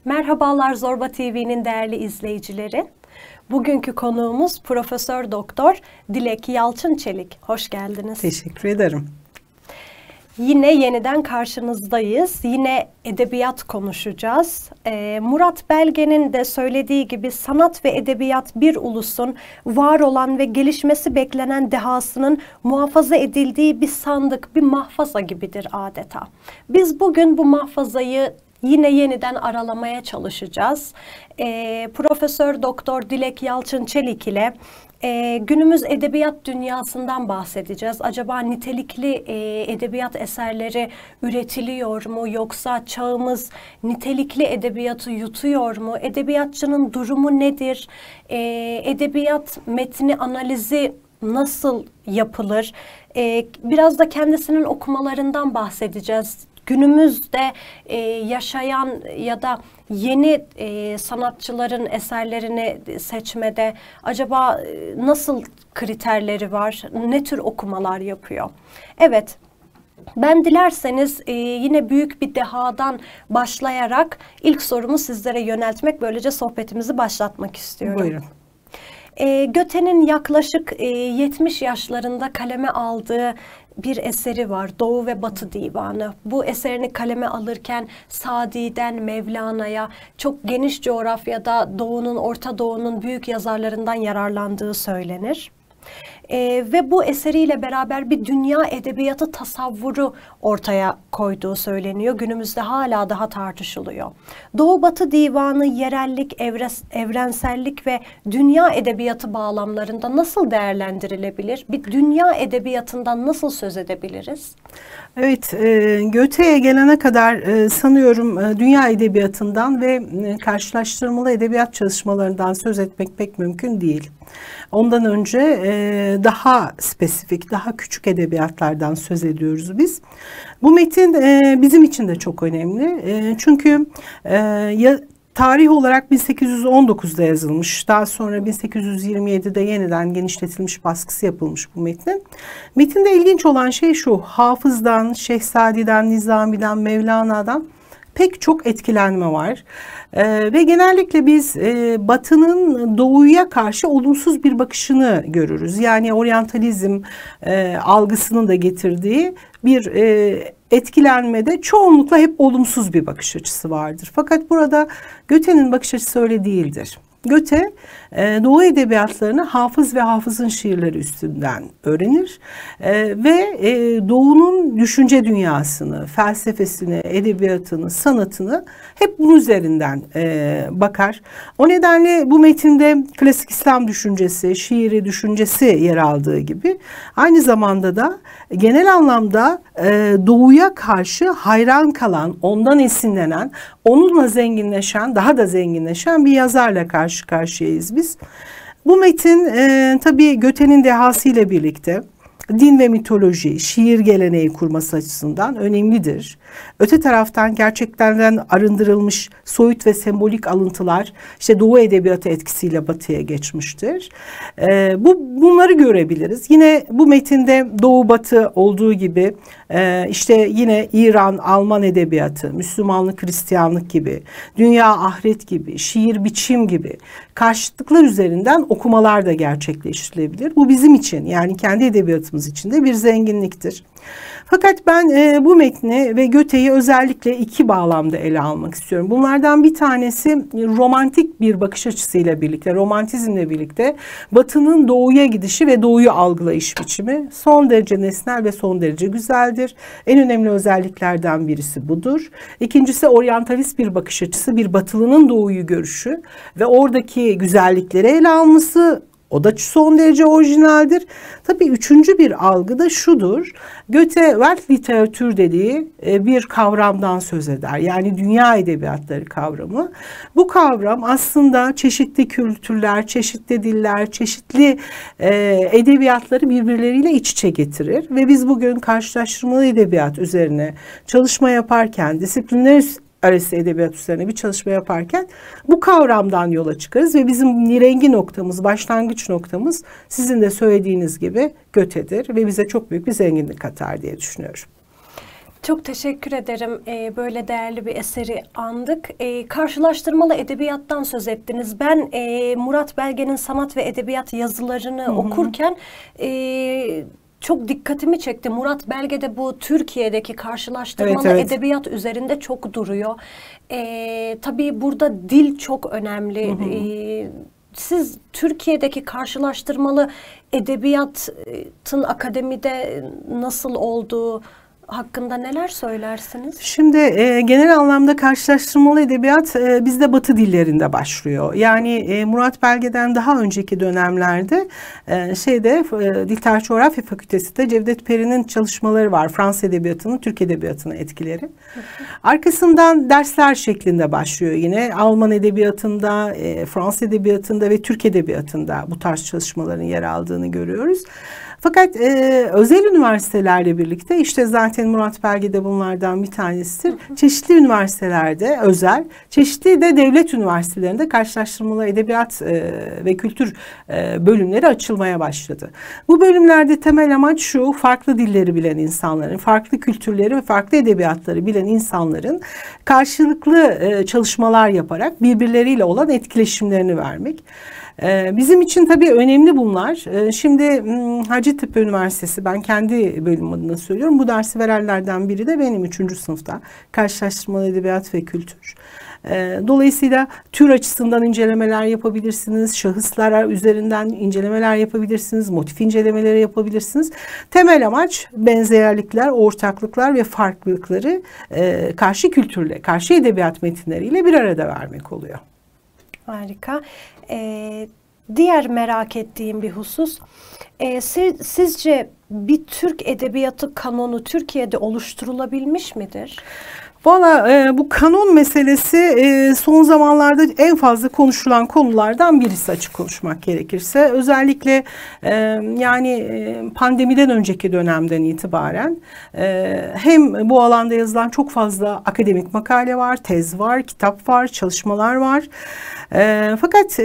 Merhabalar Zorba TV'nin değerli izleyicileri. Bugünkü konuğumuz Profesör Doktor Dilek Yalçın-Çelik. Hoş geldiniz. Teşekkür ederim. Yine yeniden karşınızdayız. Yine edebiyat konuşacağız. Murat Belge'nin de söylediği gibi sanat ve edebiyat bir ulusun var olan ve gelişmesi beklenen dehasının muhafaza edildiği bir sandık, bir mahfaza gibidir adeta. Biz bugün bu mahfazayı yine yeniden aralamaya çalışacağız. Profesör Doktor Dilek Yalçın-Çelik ile günümüz edebiyat dünyasından bahsedeceğiz. Acaba nitelikli edebiyat eserleri üretiliyor mu? Yoksa çağımız nitelikli edebiyatı yutuyor mu? Edebiyatçının durumu nedir? Edebiyat metni analizi nasıl yapılır? Biraz da kendisinin okumalarından bahsedeceğiz. Günümüzde yaşayan ya da yeni sanatçıların eserlerini seçmede acaba nasıl kriterleri var, ne tür okumalar yapıyor? Evet, ben dilerseniz yine büyük bir dehadan başlayarak ilk sorumu sizlere yöneltmek, böylece sohbetimizi başlatmak istiyorum. Buyurun. Goethe'nin yaklaşık 70 yaşlarında kaleme aldığı bir eseri var. Doğu ve Batı Divanı. Bu eserini kaleme alırken Sadi'den Mevlana'ya çok geniş coğrafyada Doğu'nun, Orta Doğu'nun büyük yazarlarından yararlandığı söylenir. Ve bu eseriyle beraber bir dünya edebiyatı tasavvuru ortaya koyduğu söyleniyor. Günümüzde hala daha tartışılıyor. Doğu-Batı Divanı yerellik, evrensellik ve dünya edebiyatı bağlamlarında nasıl değerlendirilebilir? Bir dünya edebiyatından nasıl söz edebiliriz? Evet, Goethe'ye gelene kadar sanıyorum dünya edebiyatından ve karşılaştırmalı edebiyat çalışmalarından söz etmek pek mümkün değil. Ondan önce daha spesifik, daha küçük edebiyatlardan söz ediyoruz biz. Bu metin bizim için de çok önemli. Çünkü tarih olarak 1819'da yazılmış. Daha sonra 1827'de yeniden genişletilmiş baskısı yapılmış bu metnin. Metinde ilginç olan şey şu: Hafız'dan, Şehzadi'den, Nizami'den, Mevlana'dan pek çok etkilenme var. Ve genellikle biz Batı'nın Doğu'ya karşı olumsuz bir bakışını görürüz. Yani oryantalizm algısının da getirdiği bir etkilenmede çoğunlukla hep olumsuz bir bakış açısı vardır. Fakat burada Goethe'nin bakış açısı öyle değildir. Goethe Doğu edebiyatlarını Hafız ve Hafız'ın şiirleri üstünden öğrenir ve Doğu'nun düşünce dünyasını, felsefesini, edebiyatını, sanatını hep bunun üzerinden bakar. O nedenle bu metinde klasik İslam düşüncesi, şiiri düşüncesi yer aldığı gibi aynı zamanda da genel anlamda Doğu'ya karşı hayran kalan, ondan esinlenen, onunla zenginleşen, daha da zenginleşen bir yazarla karşı karşıyayız biz. Bu metin tabii Goethe'nin dehasıyla birlikte din ve mitoloji, şiir geleneği kurması açısından önemlidir. Öte taraftan gerçeklerden arındırılmış soyut ve sembolik alıntılar işte Doğu edebiyatı etkisiyle Batı'ya geçmiştir. Bunları görebiliriz. Yine bu metinde Doğu Batı olduğu gibi işte yine İran, Alman edebiyatı, Müslümanlık, Hristiyanlık gibi, dünya, ahiret gibi, şiir, biçim gibi karşıtlıklar üzerinden okumalar da gerçekleştirilebilir. Bu bizim için, yani kendi edebiyatımız için de bir zenginliktir. Fakat ben bu metni ve Goethe'yi özellikle iki bağlamda ele almak istiyorum. Bunlardan bir tanesi romantik bir bakış açısıyla birlikte, romantizmle birlikte Batı'nın Doğu'ya gidişi ve Doğu'yu algılayış biçimi son derece nesnel ve son derece güzeldir. En önemli özelliklerden birisi budur. İkincisi oryantalist bir bakış açısı, bir Batılı'nın Doğu'yu görüşü ve oradaki güzellikleri ele alması. O da son derece orijinaldir. Tabii üçüncü bir algı da şudur: Goethe Weltliteratur dediği bir kavramdan söz eder. Yani dünya edebiyatları kavramı. Bu kavram aslında çeşitli kültürler, çeşitli diller, çeşitli edebiyatları birbirleriyle iç içe getirir. Ve biz bugün karşılaştırmalı edebiyat üzerine çalışma yaparken, disiplinler arası edebiyat üzerine bir çalışma yaparken bu kavramdan yola çıkarız ve bizim nirengi noktamız, başlangıç noktamız sizin de söylediğiniz gibi Goethe'dir ve bize çok büyük bir zenginlik katar diye düşünüyorum. Çok teşekkür ederim. Böyle değerli bir eseri andık. Karşılaştırmalı edebiyattan söz ettiniz. Ben Murat Belge'nin sanat ve edebiyat yazılarını okurken çok dikkatimi çekti. Murat Belge de bu Türkiye'deki karşılaştırmalı edebiyat üzerinde çok duruyor. Tabii burada dil çok önemli. Siz Türkiye'deki karşılaştırmalı edebiyatın akademide nasıl olduğu hakkında neler söylersiniz? Şimdi genel anlamda karşılaştırmalı edebiyat bizde Batı dillerinde başlıyor. Yani Murat Belge'den daha önceki dönemlerde Dil Tarih Coğrafya Fakültesi'nde Cevdet Peri'nin çalışmaları var. Fransız edebiyatının Türk edebiyatına etkileri. Arkasından dersler şeklinde başlıyor yine. Alman edebiyatında, Fransız edebiyatında ve Türk edebiyatında bu tarz çalışmaların yer aldığını görüyoruz. Fakat özel üniversitelerle birlikte işte zaten Murat Belge de bunlardan bir tanesidir. Çeşitli üniversitelerde özel, çeşitli de devlet üniversitelerinde karşılaştırmalı edebiyat ve kültür bölümleri açılmaya başladı. Bu bölümlerde temel amaç şu: farklı dilleri bilen insanların, farklı kültürleri ve farklı edebiyatları bilen insanların karşılıklı çalışmalar yaparak birbirleriyle olan etkileşimlerini vermek. Bizim için tabii önemli bunlar. Şimdi Hacettepe Üniversitesi, ben kendi bölüm adına söylüyorum. Bu dersi verenlerden biri de benim 3. sınıfta. Karşılaştırmalı edebiyat ve kültür. Dolayısıyla tür açısından incelemeler yapabilirsiniz. Şahıslar üzerinden incelemeler yapabilirsiniz. Motif incelemeleri yapabilirsiniz. Temel amaç benzerlikler, ortaklıklar ve farklılıkları karşı kültürle, karşı edebiyat metinleriyle bir arada vermek oluyor. Harika. Diğer merak ettiğim bir husus, sizce bir Türk edebiyatı kanonu Türkiye'de oluşturulabilmiş midir? Valla bu kanon meselesi son zamanlarda en fazla konuşulan konulardan birisi, açık konuşmak gerekirse. Özellikle pandemiden önceki dönemden itibaren hem bu alanda yazılan çok fazla akademik makale var, tez var, kitap var, çalışmalar var. Fakat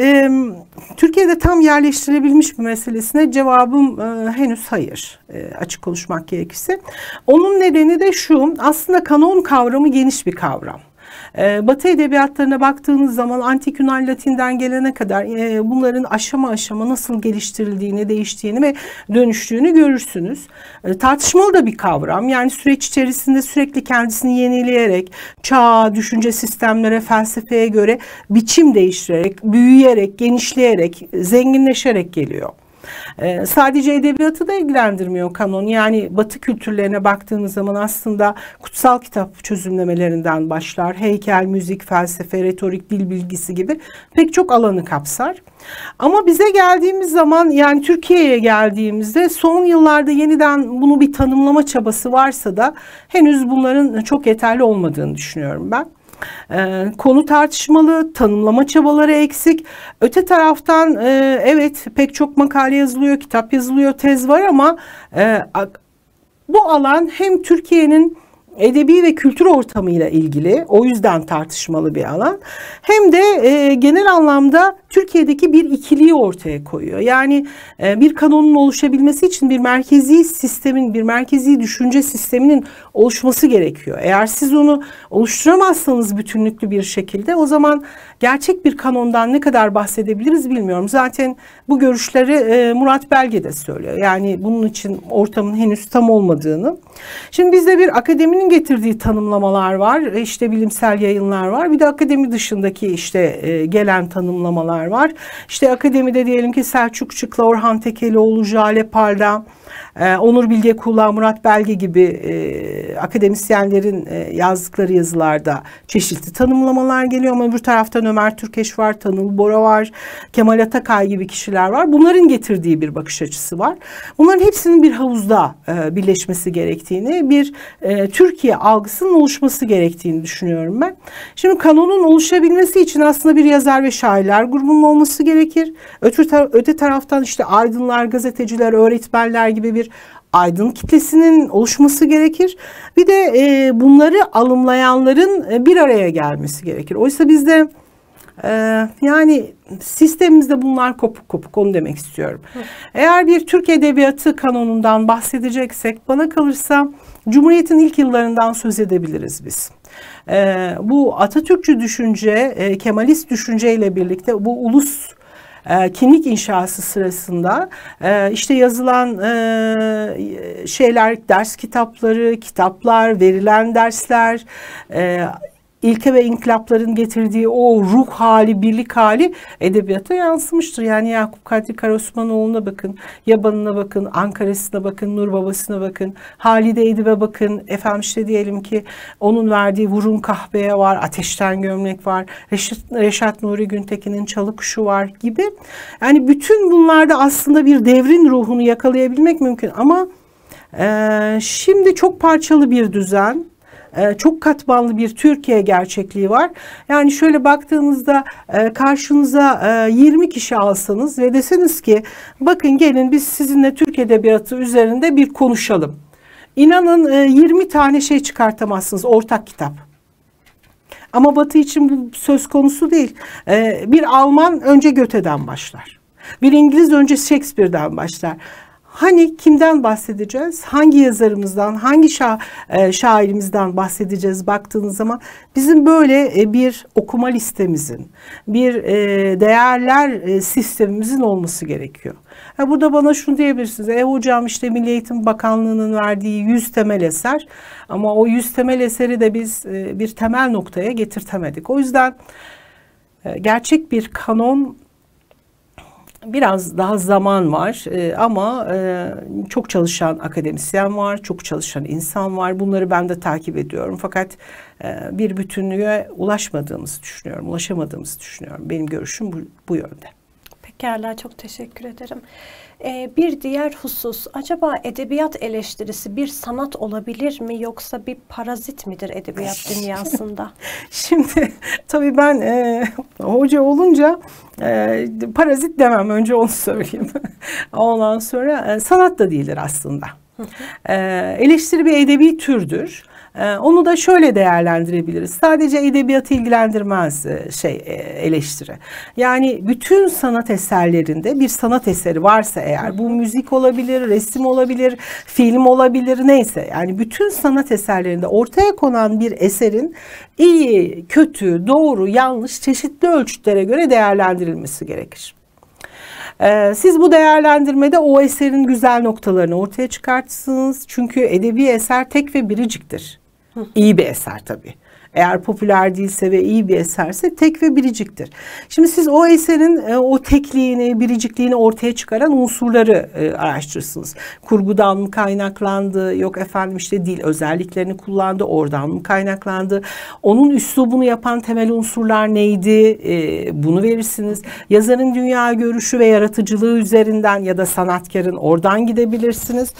Türkiye'de tam yerleştirebilmiş bir meselesine cevabım henüz hayır, açık konuşmak gerekirse. Onun nedeni de şu: aslında kanon kavramı geniş bir kavram. Batı edebiyatlarına baktığınız zaman Antik Yunan Latin'den gelene kadar bunların aşama aşama nasıl geliştirildiğini, değiştiğini ve dönüştüğünü görürsünüz. Tartışmalı da bir kavram. Yani süreç içerisinde sürekli kendisini yenileyerek, çağa, düşünce sistemlere, felsefeye göre biçim değiştirerek, büyüyerek, genişleyerek, zenginleşerek geliyor. Sadece edebiyatı da ilgilendirmiyor kanon. Yani Batı kültürlerine baktığımız zaman aslında kutsal kitap çözümlemelerinden başlar. Heykel, müzik, felsefe, retorik, dil bilgisi gibi pek çok alanı kapsar. Ama bize geldiğimiz zaman, yani Türkiye'ye geldiğimizde son yıllarda yeniden bunu bir tanımlama çabası varsa da henüz bunların çok yeterli olmadığını düşünüyorum ben. Konu tartışmalı, tanımlama çabaları eksik. Öte taraftan evet, pek çok makale yazılıyor, kitap yazılıyor, tez var ama bu alan hem Türkiye'nin edebi ve kültür ortamıyla ilgili, o yüzden tartışmalı bir alan, hem de genel anlamda Türkiye'deki bir ikiliği ortaya koyuyor. Yani bir kanonun oluşabilmesi için bir merkezi sistemin, bir merkezi düşünce sisteminin oluşması gerekiyor. Eğer siz onu oluşturamazsanız bütünlüklü bir şekilde, o zaman gerçek bir kanondan ne kadar bahsedebiliriz bilmiyorum. Zaten bu görüşleri Murat Belge de söylüyor. Yani bunun için ortamın henüz tam olmadığını. Şimdi bizde bir akademinin getirdiği tanımlamalar var. İşte bilimsel yayınlar var. Bir de akademi dışındaki işte gelen tanımlamalar var. İşte akademide diyelim ki Selçuk Çıkla, Orhan Tekelioğlu, Jale Parla, Onur Bilge Kula, Murat Belge gibi akademisyenlerin yazdıkları yazılarda çeşitli tanımlamalar geliyor ama öbür taraftan Ömer Türkeş var, Tanıl Bora var, Kemal Atakay gibi kişiler var. Bunların getirdiği bir bakış açısı var. Bunların hepsinin bir havuzda birleşmesi gerektiğini, bir Türkiye algısının oluşması gerektiğini düşünüyorum ben. Şimdi kanonun oluşabilmesi için aslında bir yazar ve şairler grubunun olması gerekir. Öte taraftan işte aydınlar, gazeteciler, öğretmenler gibi bir aydın kitlesinin oluşması gerekir. Bir de bunları alımlayanların bir araya gelmesi gerekir. Oysa bizde Yani sistemimizde bunlar kopuk kopuk, onu demek istiyorum. Eğer bir Türk Edebiyatı kanonundan bahsedeceksek bana kalırsa Cumhuriyet'in ilk yıllarından söz edebiliriz biz. Bu Atatürkçü düşünce, Kemalist düşünceyle birlikte bu ulus kimlik inşası sırasında işte yazılan şeyler, ders kitapları, kitaplar, verilen dersler, İlke ve inkılapların getirdiği o ruh hali, birlik hali edebiyata yansımıştır. Yani Yakup Kadri Karaosmanoğlu'na bakın, Yabanı'na bakın, Ankara'sına bakın, Nur Babası'na bakın, Halide Edip'e bakın. Efendim işte diyelim ki onun verdiği Vurun Kahveye var, Ateşten Gömlek var, Reşat Nuri Güntekin'in Çalı Kuşu var gibi. Yani bütün bunlarda aslında bir devrin ruhunu yakalayabilmek mümkün ama şimdi çok parçalı bir düzen, çok katmanlı bir Türkiye gerçekliği var. Yani şöyle baktığınızda karşınıza 20 kişi alsanız ve deseniz ki bakın gelin biz sizinle Türk Edebiyatı üzerinde bir konuşalım. İnanın 20 tane şey çıkartamazsınız, ortak kitap. Ama Batı için bu söz konusu değil. Bir Alman önce Goethe'den başlar. Bir İngiliz önce Shakespeare'den başlar. Hani kimden bahsedeceğiz? Hangi yazarımızdan, hangi şairimizden bahsedeceğiz baktığınız zaman bizim böyle bir okuma listemizin, bir değerler sistemimizin olması gerekiyor. Burada bana şunu diyebilirsiniz. Hocam işte Milli Eğitim Bakanlığı'nın verdiği 100 temel eser ama o 100 temel eseri de biz bir temel noktaya getirtemedik. O yüzden gerçek bir kanon biraz daha zaman var ama çok çalışan akademisyen var, çok çalışan insan var. Bunları ben de takip ediyorum. Fakat bir bütünlüğe ulaşamadığımızı düşünüyorum. Benim görüşüm bu yönde. Pekala, çok teşekkür ederim. Bir diğer husus, acaba edebiyat eleştirisi bir sanat olabilir mi yoksa bir parazit midir edebiyat dünyasında? Şimdi tabii ben hoca olunca parazit demem, önce onu söyleyeyim. Ondan sonra sanat da değildir aslında. Eleştiri bir edebi türdür. Onu da şöyle değerlendirebiliriz. Sadece edebiyatı ilgilendirmez eleştiri. Yani bütün sanat eserlerinde bir sanat eseri varsa eğer, bu müzik olabilir, resim olabilir, film olabilir, neyse. Yani bütün sanat eserlerinde ortaya konan bir eserin iyi, kötü, doğru, yanlış çeşitli ölçütlere göre değerlendirilmesi gerekir. Siz bu değerlendirmede o eserin güzel noktalarını ortaya çıkartırsınız. Çünkü edebi eser tek ve biriciktir. İyi bir eser tabii. Eğer popüler değilse ve iyi bir eserse tek ve biriciktir. Şimdi siz o eserin o tekliğini, biricikliğini ortaya çıkaran unsurları araştırırsınız. Kurgudan mı kaynaklandı, yok efendim işte dil özelliklerini kullandı, oradan mı kaynaklandı? Onun üslubunu yapan temel unsurlar neydi? Bunu verirsiniz. Yazarın dünya görüşü ve yaratıcılığı üzerinden ya da sanatkarın oradan gidebilirsiniz.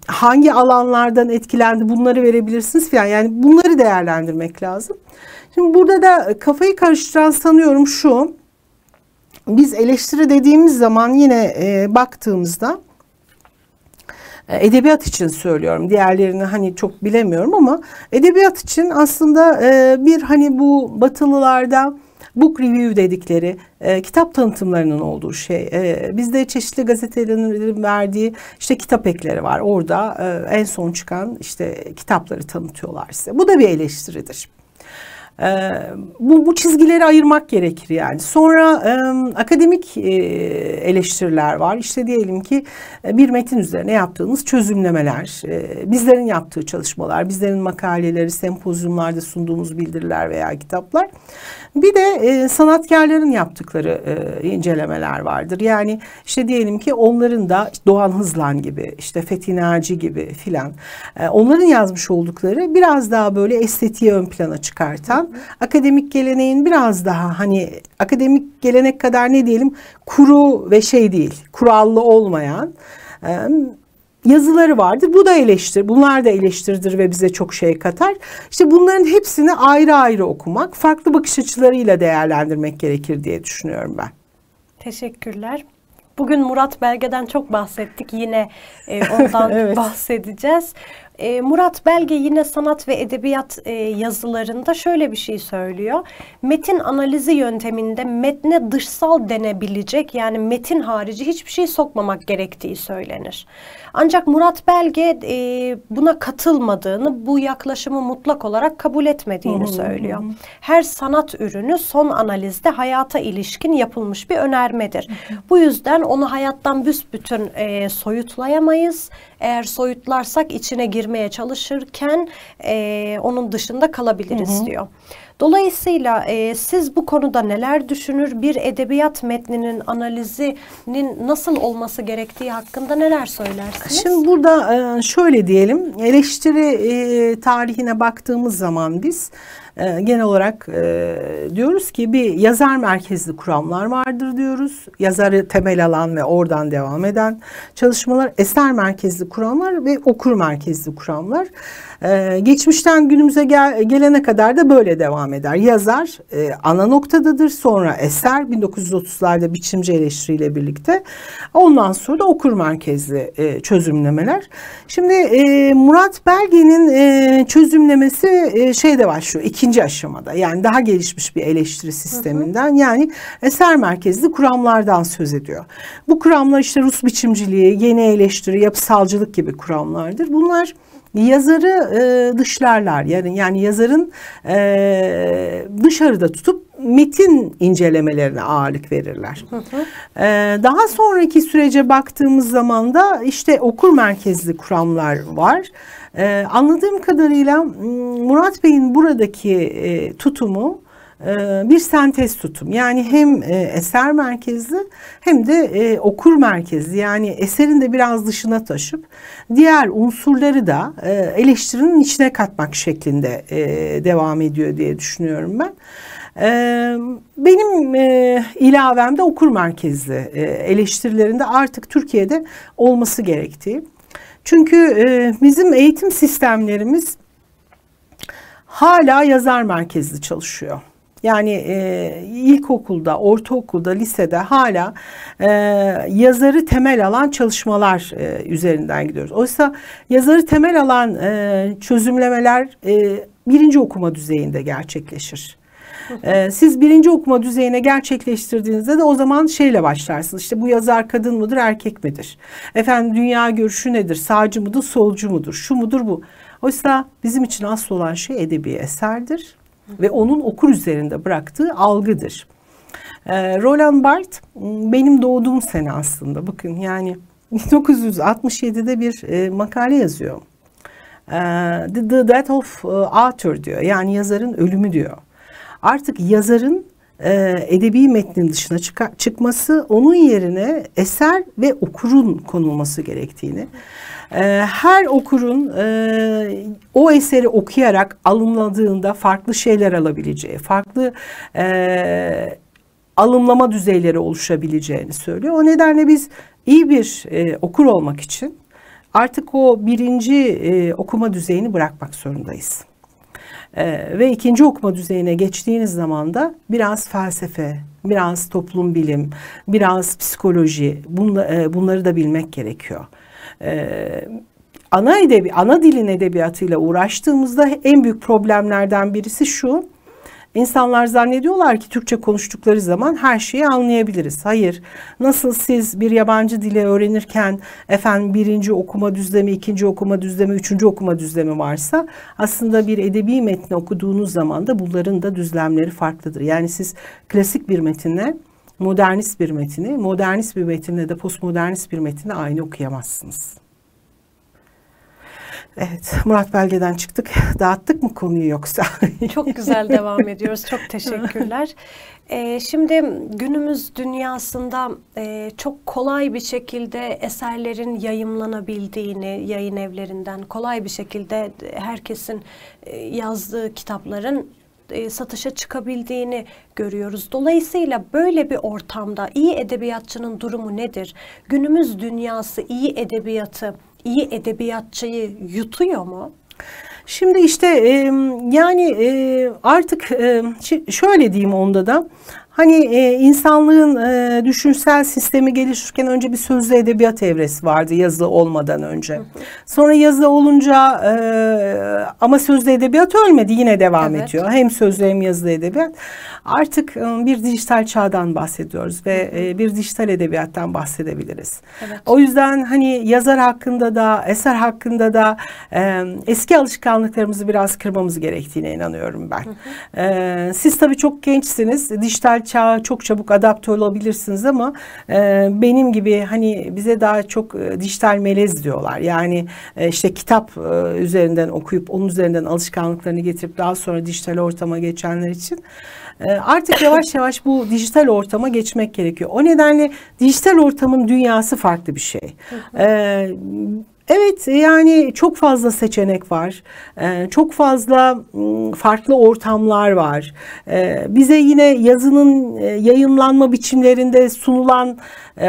Hangi alanlardan etkilendi, bunları verebilirsiniz falan. Yani bunları değerlendirmek lazım. Şimdi burada da kafayı karıştıran sanıyorum şu. Biz eleştiri dediğimiz zaman yine baktığımızda edebiyat için söylüyorum. Diğerlerini hani çok bilemiyorum ama edebiyat için aslında bir hani bu Batılılarda book review dedikleri kitap tanıtımlarının olduğu şey. Bizde çeşitli gazetelerin verdiği işte kitap ekleri var. Orada en son çıkan işte kitapları tanıtıyorlar size. Bu da bir eleştiridir. Bu çizgileri ayırmak gerekir yani. Sonra akademik eleştiriler var. İşte diyelim ki bir metin üzerine yaptığınız çözümlemeler, bizlerin yaptığı çalışmalar, bizlerin makaleleri, sempozyumlarda sunduğumuz bildiriler veya kitaplar. Bir de sanatkarların yaptıkları incelemeler vardır. Yani işte diyelim ki onların da Doğan Hızlan gibi, işte Fethi Naci gibi filan, onların yazmış oldukları biraz daha böyle estetiği ön plana çıkartan, akademik geleneğin biraz daha hani akademik gelenek kadar ne diyelim kuru ve şey değil, kurallı olmayan yazıları vardır. Bu da eleştir. Bunlar da eleştiridir ve bize çok şey katar. İşte bunların hepsini ayrı ayrı okumak, farklı bakış açılarıyla değerlendirmek gerekir diye düşünüyorum ben. Teşekkürler. Bugün Murat Belge'den çok bahsettik. Yine ondan evet. bahsedeceğiz. Murat Belge yine sanat ve edebiyat yazılarında şöyle bir şey söylüyor. Metin analizi yönteminde metne dışsal denebilecek, yani metin harici hiçbir şey sokmamak gerektiği söylenir. Ancak Murat Belge buna katılmadığını, bu yaklaşımı mutlak olarak kabul etmediğini söylüyor. Her sanat ürünü son analizde hayata ilişkin yapılmış bir önermedir. Bu yüzden onu hayattan büsbütün soyutlayamayız. Eğer soyutlarsak içine girmeye çalışırken onun dışında kalabiliriz diyor. Dolayısıyla siz bu konuda neler düşünür? Bir edebiyat metninin analizinin nasıl olması gerektiği hakkında neler söylersiniz? Şimdi burada şöyle diyelim, eleştiri tarihine baktığımız zaman biz genel olarak diyoruz ki bir yazar merkezli kuramlar vardır diyoruz. Yazarı temel alan ve oradan devam eden çalışmalar, eser merkezli kuramlar ve okur merkezli kuramlar. Geçmişten günümüze gelene kadar da böyle devam eder. Yazar ana noktadadır, sonra eser 1930'larda biçimci eleştiriyle birlikte, ondan sonra da okur merkezli çözümlemeler. Şimdi Murat Belge'nin çözümlemesi şeyde başlıyor, ikinci aşamada, yani daha gelişmiş bir eleştiri sisteminden, yani eser merkezli kuramlardan söz ediyor. Bu kuramlar işte Rus biçimciliği, yeni eleştiri, yapısalcılık gibi kuramlardır. Bunlar yazarı dışlarlar, yani yazarın dışarıda tutup metin incelemelerine ağırlık verirler. Daha sonraki sürece baktığımız zaman da işte okur merkezli kuramlar var. Anladığım kadarıyla Murat Bey'in buradaki tutumu bir sentez tutum. Yani hem eser merkezli hem de okur merkezli, yani eserin de biraz dışına taşıp diğer unsurları da eleştirinin içine katmak şeklinde devam ediyor diye düşünüyorum ben. Benim ilavem de okur merkezli eleştirilerinde artık Türkiye'de olması gerektiği. Çünkü bizim eğitim sistemlerimiz hala yazar merkezli çalışıyor. Yani ilkokulda, ortaokulda, lisede hala yazarı temel alan çalışmalar üzerinden gidiyoruz. Oysa yazarı temel alan çözümlemeler birinci okuma düzeyinde gerçekleşir. Siz birinci okuma düzeyine gerçekleştirdiğinizde de o zaman şeyle başlarsınız. İşte bu yazar kadın mıdır, erkek midir? Efendim dünya görüşü nedir? Sağcı mıdır, solcu mudur? Şu mudur, bu? Oysa bizim için asıl olan şey edebi eserdir ve onun okur üzerinde bıraktığı algıdır. Roland Barthes benim doğduğum sene aslında. Bakın, yani 1967'de bir makale yazıyor. The Death of Author diyor. Yani yazarın ölümü diyor. Artık yazarın edebi metnin dışına çıkması, onun yerine eser ve okurun konulması gerektiğini, her okurun o eseri okuyarak alımladığında farklı şeyler alabileceği, farklı alımlama düzeyleri oluşabileceğini söylüyor. O nedenle biz iyi bir okur olmak için artık o birinci okuma düzeyini bırakmak zorundayız. Ve ikinci okuma düzeyine geçtiğiniz zaman da biraz felsefe, biraz toplum bilim, biraz psikoloji, bunları da bilmek gerekiyor. Ana dilin edebiyatıyla uğraştığımızda en büyük problemlerden birisi şu: İnsanlar zannediyorlar ki Türkçe konuştukları zaman her şeyi anlayabiliriz. Hayır. Nasıl siz bir yabancı dili öğrenirken efendim birinci okuma düzlemi, ikinci okuma düzlemi, üçüncü okuma düzlemi varsa, aslında bir edebi metni okuduğunuz zaman da bunların da düzlemleri farklıdır. Yani siz klasik bir metinle modernist bir metini, modernist bir metinle de postmodernist bir metini aynı okuyamazsınız. Evet, Murat Belge'den çıktık. Dağıttık mı konuyu yoksa? Çok güzel devam ediyoruz. Çok teşekkürler. Şimdi günümüz dünyasında çok kolay bir şekilde eserlerin yayımlanabildiğini, yayın evlerinden kolay bir şekilde herkesin yazdığı kitapların satışa çıkabildiğini görüyoruz. Dolayısıyla böyle bir ortamda iyi edebiyatçının durumu nedir? Günümüz dünyası iyi edebiyatı, iyi edebiyatçıyı yutuyor mu? Şimdi işte yani artık şöyle diyeyim, onda da Hani insanlığın düşünsel sistemi gelişirken önce bir sözlü edebiyat evresi vardı yazı olmadan önce. Sonra yazı olunca ama sözlü edebiyat ölmedi, yine devam ediyor. Hem sözlü hem yazılı edebiyat. Artık bir dijital çağdan bahsediyoruz ve bir dijital edebiyattan bahsedebiliriz. O yüzden hani yazar hakkında da eser hakkında da eski alışkanlıklarımızı biraz kırmamız gerektiğine inanıyorum ben. Siz tabii çok gençsiniz. Dijital çağa çok çabuk adapte olabilirsiniz ama benim gibi hani bize daha çok dijital melez diyorlar. Yani işte kitap üzerinden okuyup onun üzerinden alışkanlıklarını getirip daha sonra dijital ortama geçenler için artık yavaş yavaş bu dijital ortama geçmek gerekiyor. O nedenle dijital ortamın dünyası farklı bir şey. Evet, yani çok fazla seçenek var. Çok fazla farklı ortamlar var. Bize yine yazının yayınlanma biçimlerinde sunulan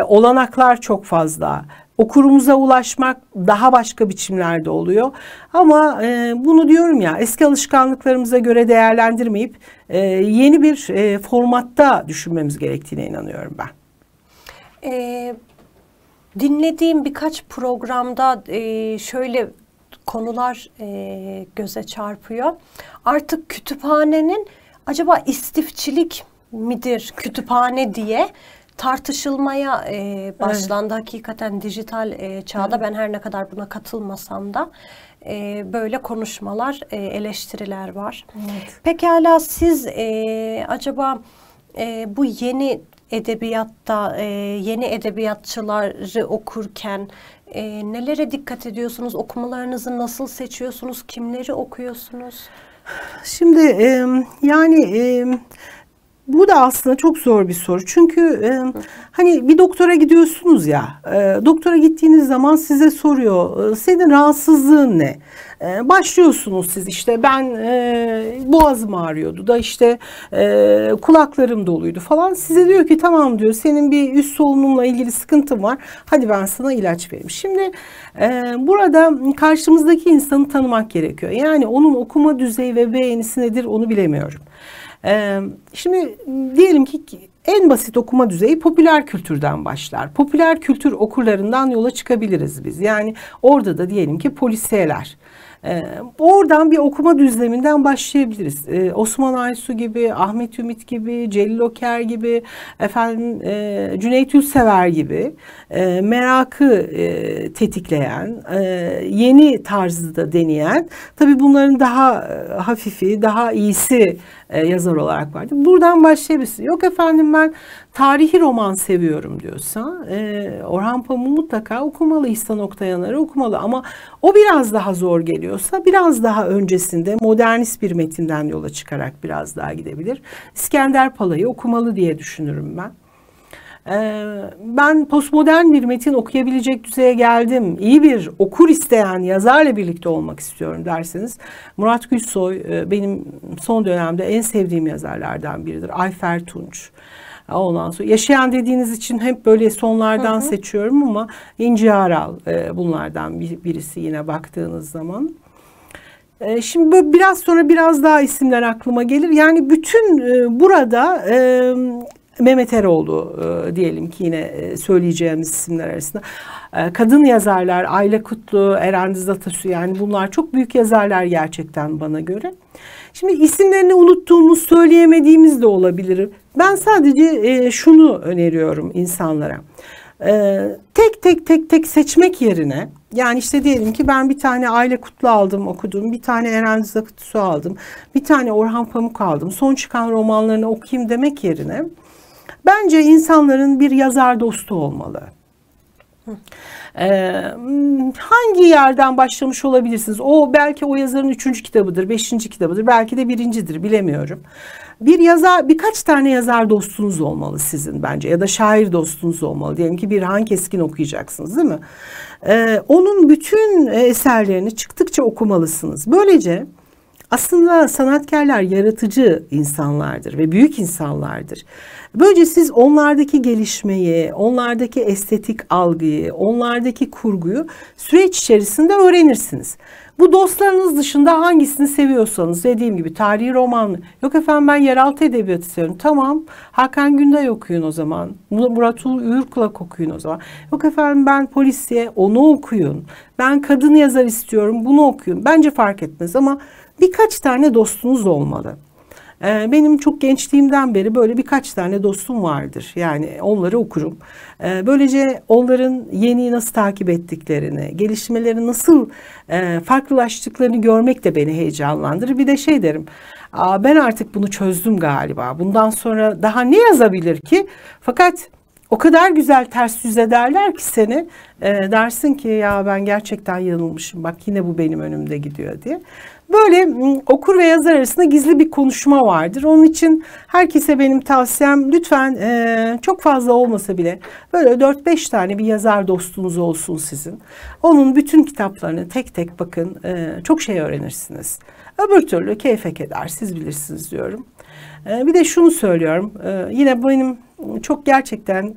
olanaklar çok fazla. Okurumuza ulaşmak daha başka biçimlerde oluyor. Ama bunu diyorum ya, eski alışkanlıklarımıza göre değerlendirmeyip yeni bir formatta düşünmemiz gerektiğine inanıyorum ben. Dinlediğim birkaç programda şöyle konular göze çarpıyor. Artık kütüphanenin acaba istifçilik midir kütüphane diye tartışılmaya başlandı. Hakikaten dijital çağda ben her ne kadar buna katılmasam da böyle konuşmalar, eleştiriler var. Pekala siz acaba bu yeni edebiyatta, yeni edebiyatçıları okurken nelere dikkat ediyorsunuz? Okumalarınızı nasıl seçiyorsunuz? Kimleri okuyorsunuz? Şimdi yani bu da aslında çok zor bir soru. Çünkü hani bir doktora gidiyorsunuz ya, doktora gittiğiniz zaman size soruyor, senin rahatsızlığın ne? Başlıyorsunuz siz, işte ben boğazım ağrıyordu da işte kulaklarım doluydu falan. Size diyor ki tamam diyor, senin bir üst solunumla ilgili sıkıntın var. Hadi ben sana ilaç vereyim. Şimdi burada karşımızdaki insanı tanımak gerekiyor. Yani onun okuma düzeyi ve beğenisi nedir onu bilemiyorum. Şimdi diyelim ki en basit okuma düzeyi popüler kültürden başlar. Popüler kültür okurlarından yola çıkabiliriz biz. Yani orada da diyelim ki polisiyeler. Oradan bir okuma düzleminden başlayabiliriz. Osman Aysu gibi, Ahmet Ümit gibi, Celil Oker gibi, efendim Cüneyt Ülsever gibi merakı tetikleyen, yeni tarzı da deneyen, tabii bunların daha hafifi, daha iyisi yazar olarak vardır. Buradan başlayabilirsin. Yok efendim ben tarihi roman seviyorum diyorsa Orhan Pamuk'u mutlaka okumalı, İhsan Oktayanar'ı okumalı. Ama o biraz daha zor geliyorsa biraz daha öncesinde modernist bir metinden yola çıkarak biraz daha gidebilir. İskender Pala'yı okumalı diye düşünürüm ben. Ben postmodern bir metin okuyabilecek düzeye geldim, İyi bir okur isteyen yazarla birlikte olmak istiyorum derseniz, Murat Gülsoy benim son dönemde en sevdiğim yazarlardan biridir. Ayfer Tunç. Ondan sonra Yaşayan dediğiniz için hep böyle sonlardan seçiyorum ama İnci Aral bunlardan birisi yine baktığınız zaman. Şimdi böyle biraz sonra biraz daha isimler aklıma gelir. Yani bütün burada Mehmet Eroğlu diyelim ki yine söyleyeceğimiz isimler arasında. Kadın yazarlar Ayla Kutlu, Eren Diz Atasu, yani bunlar çok büyük yazarlar gerçekten bana göre. Şimdi isimlerini unuttuğumuz, söyleyemediğimiz de olabilir. Ben sadece şunu öneriyorum insanlara. Tek seçmek yerine, yani işte diyelim ki ben bir tane Ayla Kutlu aldım, okudum. Bir tane Eren Diz Atasu aldım. Bir tane Orhan Pamuk aldım. Son çıkan romanlarını okuyayım demek yerine bence insanların bir yazar dostu olmalı. Hangi yerden başlamış olabilirsiniz? O belki o yazarın 3. kitabıdır, 5. kitabıdır, belki de 1.'dir, bilemiyorum. Bir yazar, birkaç tane yazar dostunuz olmalı sizin bence, ya da şair dostunuz olmalı. Diyelim ki Birhan Keskin okuyacaksınız, değil mi? Onun bütün eserlerini çıktıkça okumalısınız. Böylece aslında sanatkarlar yaratıcı insanlardır ve büyük insanlardır. Böylece siz onlardaki gelişmeyi, onlardaki estetik algıyı, onlardaki kurguyu süreç içerisinde öğrenirsiniz. Bu dostlarınız dışında hangisini seviyorsanız, dediğim gibi tarihi roman, yok efendim ben yeraltı edebiyatı seviyorum. Tamam, Hakan Günday okuyun o zaman. Murat Uyurkulak okuyun o zaman. Yok efendim ben polisiye, onu okuyun. Ben kadın yazar istiyorum, bunu okuyun. Bence fark etmez ama birkaç tane dostunuz olmalı. Benim çok gençliğimden beri böyle birkaç tane dostum vardır. Yani onları okurum. Böylece onların yeniyi nasıl takip ettiklerini, gelişmeleri nasıl farklılaştıklarını görmek de beni heyecanlandırır. Bir de şey derim, ben artık bunu çözdüm galiba. Bundan sonra daha ne yazabilir ki? Fakat o kadar güzel ters yüz ederler ki seni, dersin ki ya ben gerçekten yanılmışım, bak yine bu benim önümde gidiyor diye. Böyle okur ve yazar arasında gizli bir konuşma vardır. Onun için herkese benim tavsiyem, lütfen çok fazla olmasa bile böyle 4-5 tane bir yazar dostunuz olsun sizin. Onun bütün kitaplarını tek tek bakın, çok şey öğrenirsiniz. Öbür türlü keyfe keder, siz bilirsiniz diyorum. Bir de şunu söylüyorum, yine benim çok gerçekten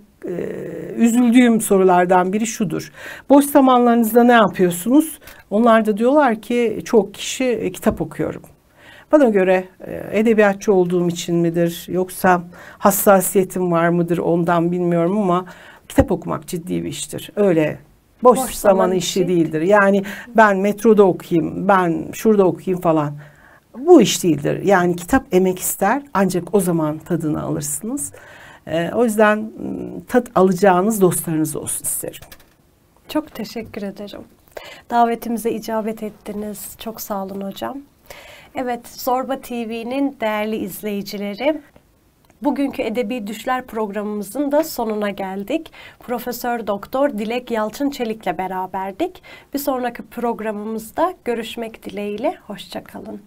üzüldüğüm sorulardan biri şudur. Boş zamanlarınızda ne yapıyorsunuz? Onlar da diyorlar ki çok kişi kitap okuyorum. Bana göre edebiyatçı olduğum için midir yoksa hassasiyetim var mıdır ondan bilmiyorum ama kitap okumak ciddi bir iştir. Öyle boş zaman işi değildir. Yani ben metroda okuyayım, ben şurada okuyayım falan. Bu iş değildir. Yani kitap emek ister ancak o zaman tadını alırsınız. O yüzden tat alacağınız dostlarınız olsun isterim. Çok teşekkür ederim. Davetimize icabet ettiniz. Çok sağ olun hocam. Evet, Zorba TV'nin değerli izleyicileri, bugünkü Edebi Düşler programımızın da sonuna geldik. Profesör Doktor Dilek Yalçın Çelik'le beraberdik. Bir sonraki programımızda görüşmek dileğiyle. Hoşça kalın.